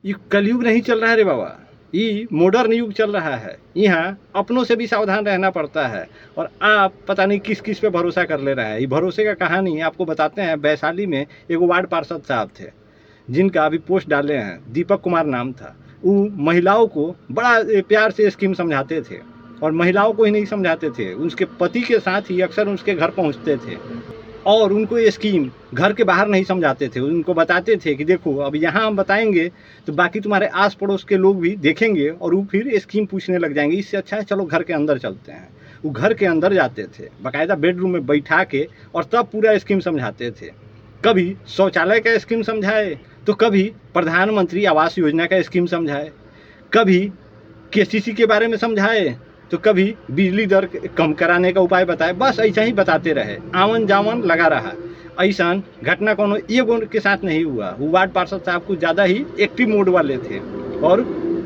ये कलयुग नहीं चल रहा है रे बाबा, ये मॉडर्न युग चल रहा है। यहाँ अपनों से भी सावधान रहना पड़ता है और आप पता नहीं किस किस पे भरोसा कर ले रहा है। ये भरोसे का कहानी आपको बताते हैं। वैशाली में एक वार्ड पार्षद साहब थे जिनका अभी पोस्ट डाले हैं, दीपक कुमार नाम था। वो महिलाओं को बड़ा प्यार से स्कीम समझाते थे और महिलाओं को ही नहीं समझाते थे, उसके पति के साथ ही अक्सर उसके घर पहुँचते थे और उनको ये स्कीम घर के बाहर नहीं समझाते थे। उनको बताते थे कि देखो अब यहाँ हम बताएंगे तो बाकी तुम्हारे आस पड़ोस के लोग भी देखेंगे और वो फिर स्कीम पूछने लग जाएंगे, इससे अच्छा है चलो घर के अंदर चलते हैं। वो घर के अंदर जाते थे, बाकायदा बेडरूम में बैठा के, और तब पूरा स्कीम समझाते थे। कभी शौचालय का स्कीम समझाए तो कभी प्रधानमंत्री आवास योजना का स्कीम समझाए, कभी केसीसी के बारे में समझाए तो कभी बिजली दर कम कराने का उपाय बताए। बस ऐसा ही बताते रहे, आवन जावन लगा रहा। ऐसा घटना कोनो एगो के साथ नहीं हुआ। वो वार्ड पार्षद साहब कुछ ज़्यादा ही एक्टिव मोड वाले थे और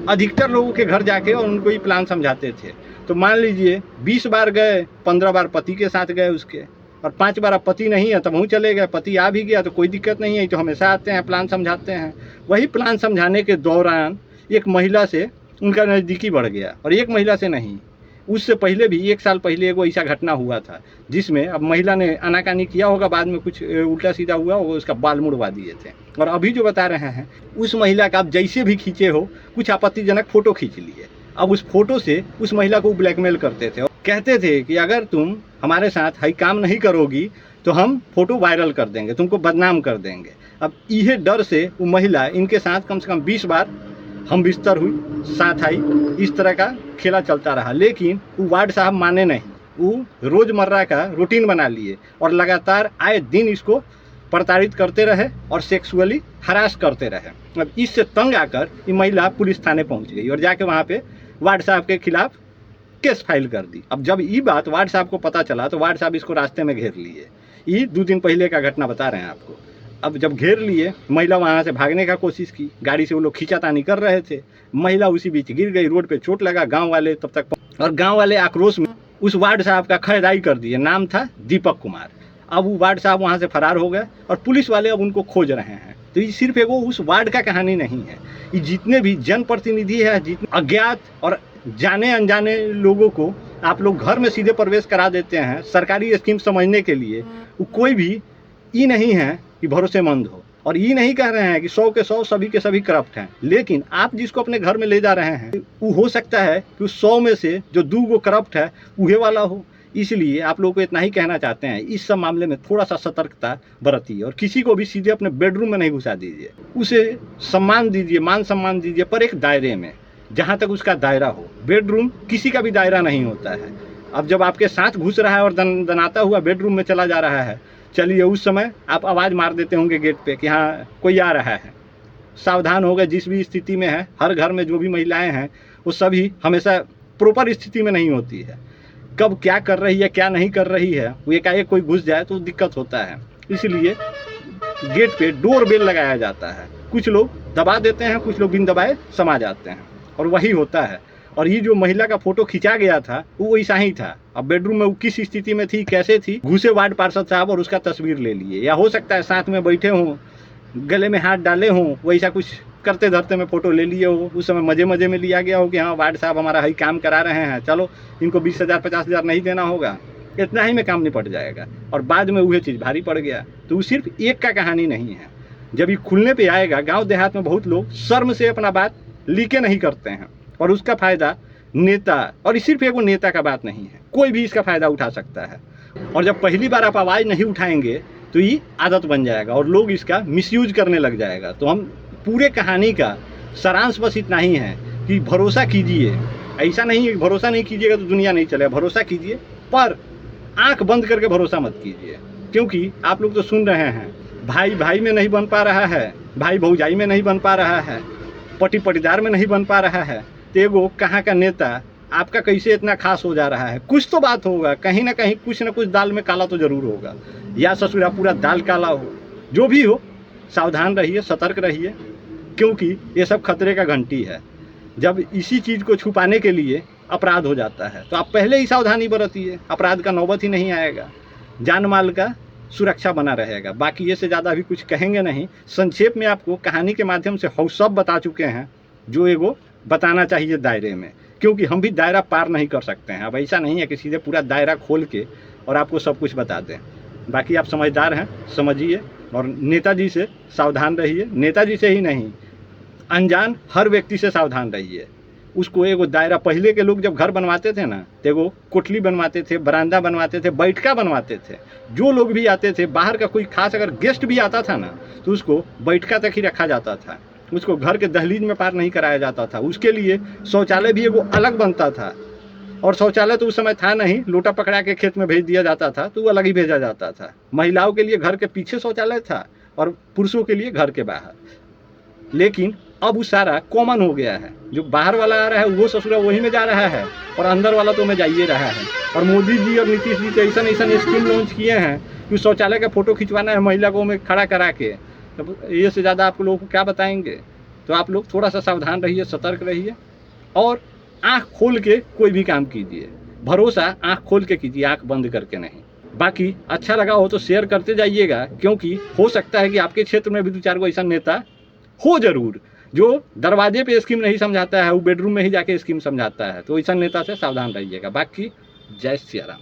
अधिकतर लोगों के घर जाके और उनको ये प्लान समझाते थे। तो मान लीजिए 20 बार गए, 15 बार पति के साथ गए उसके, और 5 बार अब पति नहीं है तब वहीं चले गए। पति आ भी गया तो कोई दिक्कत नहीं है, तो हमेशा आते हैं, प्लान समझाते हैं। वही प्लान समझाने के दौरान एक महिला से उनका नज़दीकी बढ़ गया, और एक महिला से नहीं, उससे पहले भी 1 साल पहले एगो ऐसा घटना हुआ था जिसमें अब महिला ने आनाकानी किया होगा, बाद में कुछ उल्टा सीधा हुआ होगा, उसका बाल मुड़वा दिए थे। और अभी जो बता रहे हैं उस महिला का आप जैसे भी खींचे हो, कुछ आपत्तिजनक फ़ोटो खींच लिए। अब उस फोटो से उस महिला को ब्लैकमेल करते थे और कहते थे कि अगर तुम हमारे साथ हाई काम नहीं करोगी तो हम फोटो वायरल कर देंगे, तुमको बदनाम कर देंगे। अब यह डर से वो महिला इनके साथ कम से कम 20 बार हम बिस्तर हुई, साथ आई, इस तरह का खेला चलता रहा। लेकिन वो वार्ड साहब माने नहीं, वो रोज़मर्रा का रूटीन बना लिए और लगातार आए दिन इसको प्रताड़ित करते रहे और सेक्सुअली हरास करते रहे। अब इससे तंग आकर ये महिला पुलिस थाने पहुंच गई और जाके वहाँ पे वार्ड साहब के खिलाफ केस फाइल कर दी। अब जब ये बात वार्ड साहब को पता चला तो वार्ड साहब इसको रास्ते में घेर लिए। ये 2 दिन पहले का घटना बता रहे हैं आपको। अब जब घेर लिए, महिला वहाँ से भागने का कोशिश की, गाड़ी से वो लोग खींचातानी कर रहे थे, महिला उसी बीच गिर गई, रोड पे चोट लगा। गांव वाले तब तक, और गांव वाले आक्रोश में उस वार्ड साहब का खैदाई कर दिए। नाम था दीपक कुमार। अब वो वार्ड साहब वहाँ से फरार हो गए और पुलिस वाले अब उनको खोज रहे हैं। तो ये सिर्फ एगो उस वार्ड का कहानी नहीं है, ये जितने भी जनप्रतिनिधि है, जितने अज्ञात और जाने अनजाने लोगों को आप लोग घर में सीधे प्रवेश करा देते हैं सरकारी स्कीम समझने के लिए, वो कोई भी ये नहीं है कि भरोसेमंद हो। और ये नहीं कह रहे हैं कि 100 के 100 सभी के सभी करप्ट हैं, लेकिन आप जिसको अपने घर में ले जा रहे हैं वो हो सकता है कि उस 100 में से जो 2 गो करप्ट है उहे वाला हो। इसलिए आप लोगों को इतना ही कहना चाहते हैं, इस सब मामले में थोड़ा सा सतर्कता बरतिए और किसी को भी सीधे अपने बेडरूम में नहीं घुसा दीजिए। उसे सम्मान दीजिए, मान सम्मान दीजिए, पर एक दायरे में, जहाँ तक उसका दायरा हो। बेडरूम किसी का भी दायरा नहीं होता है। अब जब आपके साथ घुस रहा है और दनाता हुआ बेडरूम में चला जा रहा है, चलिए उस समय आप आवाज़ मार देते होंगे गेट पे कि हाँ कोई आ रहा है। सावधान हो गए जिस भी स्थिति में है। हर घर में जो भी महिलाएं हैं वो सभी हमेशा प्रॉपर स्थिति में नहीं होती है। कब क्या कर रही है क्या नहीं कर रही है, वो एकाएक कोई घुस जाए तो दिक्कत होता है। इसलिए गेट पे डोर बेल लगाया जाता है। कुछ लोग दबा देते हैं, कुछ लोग बिन दबाए समा जाते हैं, और वही होता है। और ये जो महिला का फोटो खींचा गया था वो वैसा ही था। अब बेडरूम में वो किस स्थिति में थी, कैसे थी, घुसे वार्ड पार्षद साहब और उसका तस्वीर ले लिए, या हो सकता है साथ में बैठे हों, गले में हाथ डाले हों, वैसा कुछ करते धरते में फ़ोटो ले लिए हो। उस समय मज़े मज़े में लिया गया हो कि हाँ वार्ड साहब हमारा ही काम करा रहे हैं, चलो इनको 20,000 50,000 नहीं देना होगा, इतना ही में काम निपट जाएगा। और बाद में वह चीज़ भारी पड़ गया। तो वो सिर्फ एक का कहानी नहीं है। जब ये खुलने पे आएगा, गांव देहात में बहुत लोग शर्म से अपना बात लीके नहीं करते हैं, और उसका फ़ायदा नेता, और ये सिर्फ एगो नेता का बात नहीं है, कोई भी इसका फ़ायदा उठा सकता है। और जब पहली बार आप आवाज़ नहीं उठाएंगे तो ये आदत बन जाएगा और लोग इसका मिसयूज करने लग जाएगा। तो हम पूरे कहानी का सारांश बस इतना ही है कि भरोसा कीजिए। ऐसा नहीं है कि भरोसा नहीं कीजिएगा तो दुनिया नहीं चलेगा, भरोसा कीजिए, पर आंख बंद करके भरोसा मत कीजिए। क्योंकि आप लोग तो सुन रहे हैं, भाई भाई में नहीं बन पा रहा है, भाई भौजाई में नहीं बन पा रहा है, पति पटीदार में नहीं बन पा रहा है, तो एगो कहाँ का नेता आपका कैसे इतना खास हो जा रहा है। कुछ तो बात होगा, कहीं ना कहीं कुछ ना कुछ दाल में काला तो जरूर होगा, या ससुरा पूरा दाल काला हो। जो भी हो, सावधान रहिए, सतर्क रहिए, क्योंकि ये सब खतरे का घंटी है। जब इसी चीज़ को छुपाने के लिए अपराध हो जाता है तो आप पहले ही सावधानी बरतिए, अपराध का नौबत ही नहीं आएगा। जान माल का सुरक्षा बना रहेगा। बाकी ये से ज़्यादा अभी कुछ कहेंगे नहीं। संक्षेप में आपको कहानी के माध्यम से हम सब बता चुके हैं जो एगो बताना चाहिए दायरे में, क्योंकि हम भी दायरा पार नहीं कर सकते हैं। अब ऐसा नहीं है कि सीधे पूरा दायरा खोल के और आपको सब कुछ बता दें। बाकी आप समझदार हैं, समझिए और नेताजी से सावधान रहिए। नेताजी से ही नहीं, अनजान हर व्यक्ति से सावधान रहिए। उसको एगो दायरा, पहले के लोग जब घर बनवाते थे ना तो एगो कोठली बनवाते थे, बरामदा बनवाते थे, बैठका बनवाते थे। जो लोग भी आते थे, बाहर का कोई खास अगर गेस्ट भी आता था ना तो उसको बैठका तक ही रखा जाता था, उसको घर के दहलीज में पार नहीं कराया जाता था। उसके लिए शौचालय भी एगो अलग बनता था, और शौचालय तो उस समय था नहीं, लोटा पकड़ा के खेत में भेज दिया जाता था तो वो अलग ही भेजा जाता था। महिलाओं के लिए घर के पीछे शौचालय था और पुरुषों के लिए घर के बाहर। लेकिन अब वो सारा कॉमन हो गया है, जो बाहर वाला आ रहा है वो ससुरा वही में जा रहा है और अंदर वाला तो में जाइए रहा है। और मोदी जी और नीतीश जी तो ऐसा स्कीम लॉन्च किए हैं कि शौचालय का फोटो खिंचवाना है महिला को में खड़ा करा के। तो ये से ज़्यादा आप लोगों को क्या बताएंगे। तो आप लोग थोड़ा सा सावधान रहिए, सतर्क रहिए और आँख खोल के कोई भी काम कीजिए। भरोसा आँख खोल के कीजिए, आँख बंद करके नहीं। बाकी अच्छा लगा हो तो शेयर करते जाइएगा, क्योंकि हो सकता है कि आपके क्षेत्र में भी 2-4 गो ऐसा नेता हो जरूर जो दरवाजे पे स्कीम नहीं समझाता है, वो बेडरूम में ही जाके स्कीम समझाता है। तो ऐसा नेता से सावधान रहिएगा। बाकी जय सिया राम।